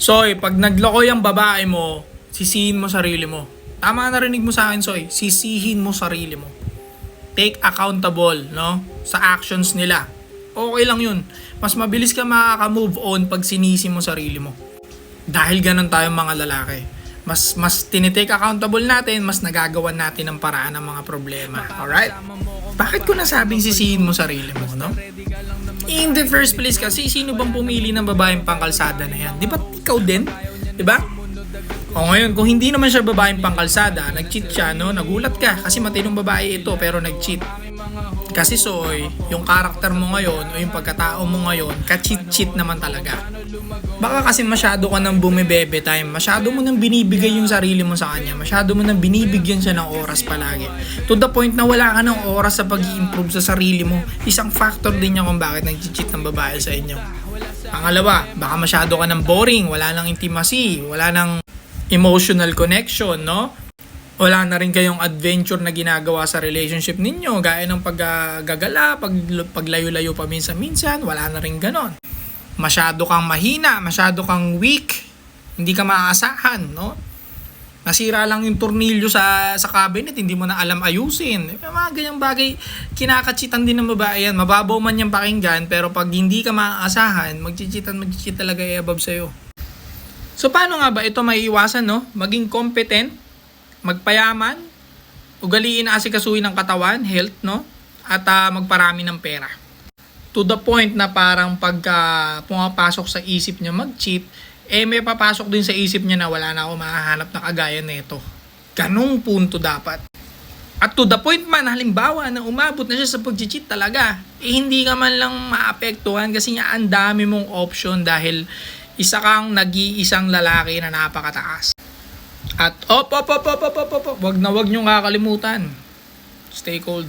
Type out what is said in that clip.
Soy, pag nagloko yung babae mo, sisihin mo sarili mo. Tama, narinig mo sa akin, Soy. Sisihin mo sarili mo. Take accountable, no? Sa actions nila. Okay lang yun. Mas mabilis ka makaka-move on pag sinisi mo sarili mo. Dahil ganun tayong mga lalaki. Mas tinitake accountable natin, mas nagagawan natin ang paraan ng mga problema. Alright? Bakit ko nasabing sisihin mo sarili mo, no? In the first place kasi, sino bang pumili ng babaeng pangkalsada na yan? Di ba ikaw din? Di ba? O ngayon, kung hindi naman siya babaeng pangkalsada, nag-cheat siya, no? Nagulat ka kasi matinong babae ito pero nag-cheat. Kasi Soy, yung karakter mo ngayon o yung pagkatao mo ngayon, ka-cheat-cheat naman talaga. Baka kasi masyado ka nang bumibebe time, masyado mo nang binibigay yung sarili mo sa kanya, masyado mo nang binibigyan siya ng oras palagi. To the point na wala ka ng oras sa pag-i-improve sa sarili mo. Isang factor din yan kung bakit nag-cheat ng babae sa inyo. Pangalawa, baka masyado ka nang boring, wala nang intimacy, wala nang emotional connection, no? Wala na rin kayong adventure na ginagawa sa relationship ninyo, gaya ng paggagala, paglayo-layo pa minsan-minsan, wala na rin ganon. Masyado kang mahina, masyado kang weak, hindi ka maaasahan, no? Nasira lang yung tornilyo sa cabinet, hindi mo na alam ayusin. Mga ganyang bagay, kinakachitan din ng babae yan. Mababaw man yung pakinggan, pero pag hindi ka maaasahan, mag-cheat talaga i-above sa'yo. So paano nga ba ito maiiwasan, no? Maging competent, magpayaman, ugaliin na asikasuhin ng katawan, health, no? At magparami ng pera. To the point na parang pagka pumapasok sa isip niya mag-cheat, may papasok din sa isip niya na wala na ako mahahanap na kagaya nito. Ganong punto dapat. At to the point man, halimbawa na umabot na siya sa pag-cheat talaga, hindi ka man lang maapektuhan kasi nga ang dami mong option dahil isa kang nag-iisang lalaki na napakataas. At wag nyo kakalimutan. Stay cold.